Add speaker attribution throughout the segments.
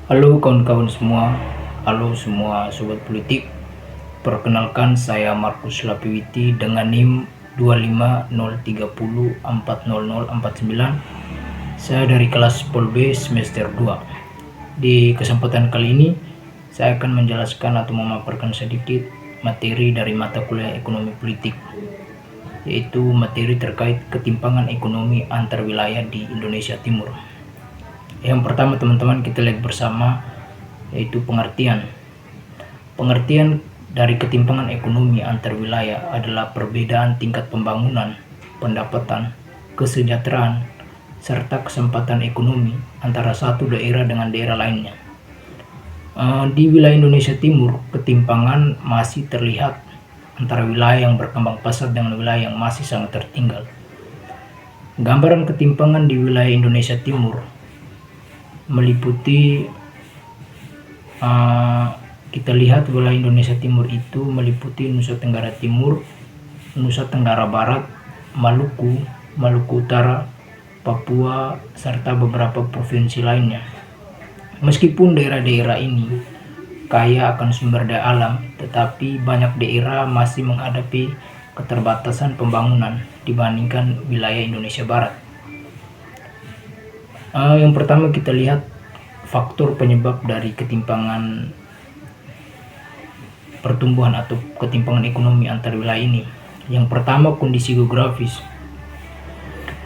Speaker 1: Halo kawan-kawan semua, halo semua sobat politik. Perkenalkan saya Markus Lapiwiti dengan NIM 25030400049. Saya dari kelas Pol B semester 2. Di kesempatan kali ini saya akan menjelaskan atau memaparkan sedikit materi dari mata kuliah ekonomi politik, yaitu materi terkait ketimpangan ekonomi antar wilayah di Indonesia Timur. Yang pertama teman-teman kita lihat bersama, yaitu pengertian. Pengertian dari ketimpangan ekonomi antar wilayah adalah perbedaan tingkat pembangunan, pendapatan, kesejahteraan, serta kesempatan ekonomi antara satu daerah dengan daerah lainnya. Di wilayah Indonesia Timur, ketimpangan masih terlihat antara wilayah yang berkembang pesat dengan wilayah yang masih sangat tertinggal. Gambaran ketimpangan di wilayah Indonesia Timur meliputi kita lihat wilayah Indonesia Timur itu meliputi Nusa Tenggara Timur, Nusa Tenggara Barat, Maluku, Maluku Utara, Papua, serta beberapa provinsi lainnya. Meskipun daerah-daerah ini kaya akan sumber daya alam, tetapi banyak daerah masih menghadapi keterbatasan pembangunan dibandingkan wilayah Indonesia Barat. Yang pertama kita lihat faktor penyebab dari ketimpangan pertumbuhan atau ketimpangan ekonomi antar wilayah ini. Yang pertama, kondisi geografis.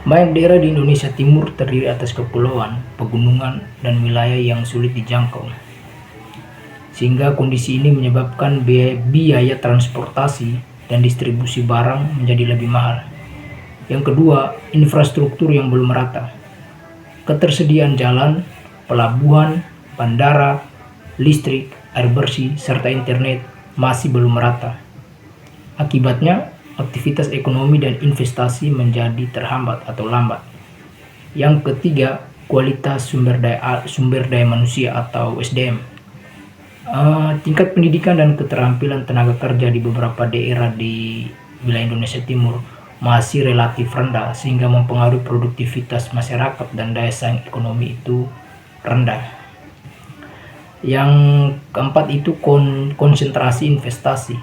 Speaker 1: Banyak daerah di Indonesia Timur terdiri atas kepulauan, pegunungan, dan wilayah yang sulit dijangkau, sehingga kondisi ini menyebabkan biaya transportasi dan distribusi barang menjadi lebih mahal. Yang kedua, infrastruktur yang belum merata. Ketersediaan jalan, pelabuhan, bandara, listrik, air bersih, serta internet masih belum merata. Akibatnya, aktivitas ekonomi dan investasi menjadi terhambat atau lambat. Yang ketiga, kualitas sumber daya manusia atau SDM. Tingkat pendidikan dan keterampilan tenaga kerja di beberapa daerah di wilayah Indonesia Timur masih relatif rendah, sehingga mempengaruhi produktivitas masyarakat dan daya saing ekonomi itu rendah. Yang keempat itu konsentrasi investasi.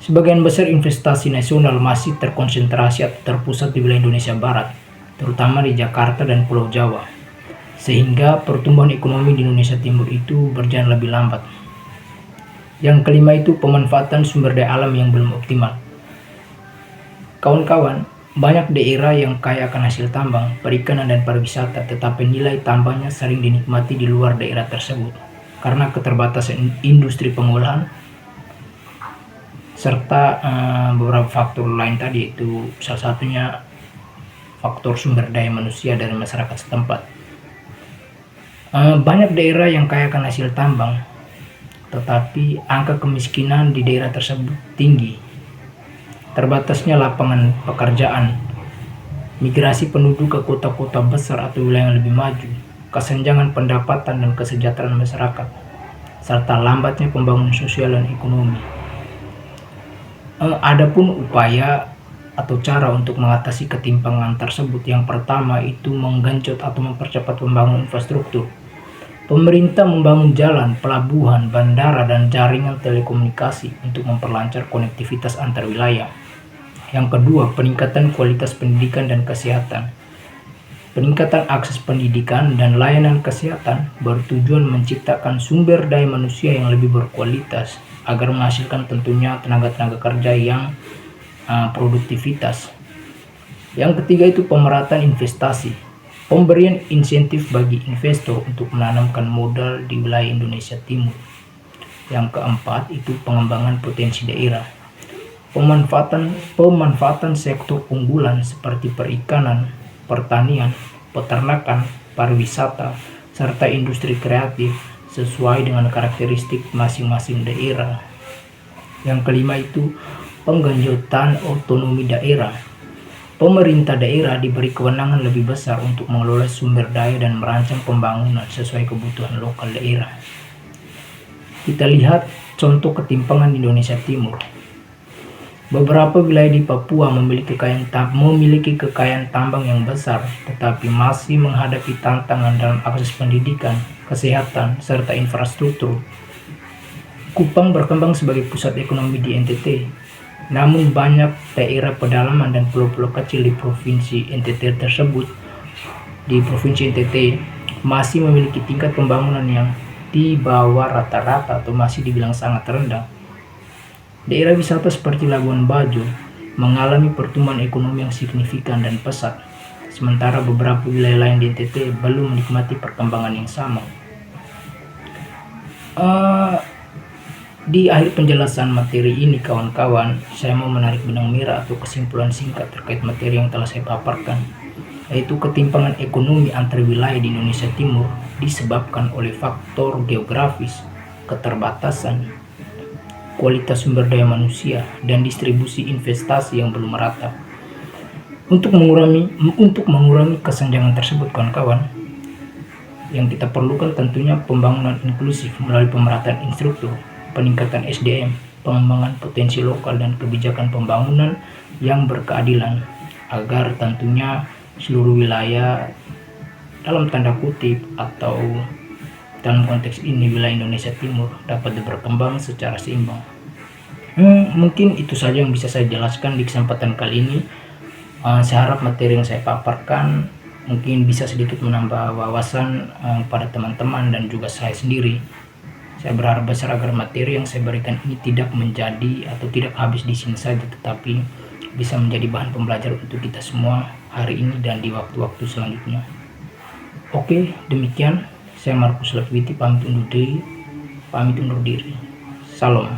Speaker 1: Sebagian besar investasi nasional masih terkonsentrasi atau terpusat di wilayah Indonesia Barat, terutama di Jakarta dan Pulau Jawa, sehingga pertumbuhan ekonomi di Indonesia Timur itu berjalan lebih lambat. Yang kelima itu pemanfaatan sumber daya alam yang belum optimal. Kawan-kawan, banyak daerah yang kaya akan hasil tambang, perikanan, dan pariwisata, tetapi nilai tambangnya sering dinikmati di luar daerah tersebut karena keterbatasan industri pengolahan serta beberapa faktor lain tadi, itu salah satunya faktor sumber daya manusia dari masyarakat setempat. Banyak daerah yang kaya akan hasil tambang, tetapi angka kemiskinan di daerah tersebut tinggi. Terbatasnya lapangan pekerjaan, migrasi penduduk ke kota-kota besar atau wilayah yang lebih maju, kesenjangan pendapatan dan kesejahteraan masyarakat, serta lambatnya pembangunan sosial dan ekonomi. Adapun upaya atau cara untuk mengatasi ketimpangan tersebut, yang pertama itu menggenjot atau mempercepat pembangunan infrastruktur. Pemerintah membangun jalan, pelabuhan, bandara, dan jaringan telekomunikasi untuk memperlancar konektivitas antar wilayah. Yang kedua, peningkatan kualitas pendidikan dan kesehatan. Peningkatan akses pendidikan dan layanan kesehatan bertujuan menciptakan sumber daya manusia yang lebih berkualitas agar menghasilkan tentunya tenaga-tenaga kerja yang produktivitas. Yang ketiga itu pemerataan investasi. Pemberian insentif bagi investor untuk menanamkan modal di wilayah Indonesia Timur. Yang keempat itu pengembangan potensi daerah. Pemanfaatan sektor unggulan seperti perikanan, pertanian, peternakan, pariwisata, serta industri kreatif sesuai dengan karakteristik masing-masing daerah. Yang kelima itu penggenjotan otonomi daerah. Pemerintah daerah diberi kewenangan lebih besar untuk mengelola sumber daya dan merancang pembangunan sesuai kebutuhan lokal daerah. Kita lihat contoh ketimpangan di Indonesia Timur. Beberapa wilayah di Papua memiliki kekayaan tambang yang besar, tetapi masih menghadapi tantangan dalam akses pendidikan, kesehatan, serta infrastruktur. Kupang berkembang sebagai pusat ekonomi di NTT, namun banyak daerah pedalaman dan pulau-pulau kecil di provinsi NTT masih memiliki tingkat pembangunan yang di bawah rata-rata atau masih dibilang sangat rendah. Daerah wisata seperti Labuan Bajo mengalami pertumbuhan ekonomi yang signifikan dan pesat, sementara beberapa wilayah lain di NTT belum menikmati perkembangan yang sama. Di akhir penjelasan materi ini kawan-kawan, saya mau menarik benang merah atau kesimpulan singkat terkait materi yang telah saya paparkan, yaitu ketimpangan ekonomi antar wilayah di Indonesia Timur disebabkan oleh faktor geografis, keterbatasan, kualitas sumber daya manusia, dan distribusi investasi yang belum merata. Untuk mengurangi kesenjangan tersebut kawan-kawan, yang kita perlukan tentunya pembangunan inklusif melalui pemerataan infrastruktur, peningkatan SDM, pengembangan potensi lokal, dan kebijakan pembangunan yang berkeadilan, agar tentunya seluruh wilayah dalam tanda kutip atau dalam konteks ini wilayah Indonesia Timur dapat berkembang secara seimbang. Mungkin itu saja yang bisa saya jelaskan di kesempatan kali ini. Saya harap materi yang saya paparkan mungkin bisa sedikit menambah wawasan pada teman-teman dan juga saya sendiri. Saya berharap besar agar materi yang saya berikan ini tidak menjadi atau tidak habis di sini saja, tetapi bisa menjadi bahan pembelajaran untuk kita semua hari ini dan di waktu-waktu selanjutnya. Oke, demikian. Saya Markus Leviti pamit undur diri. Salam.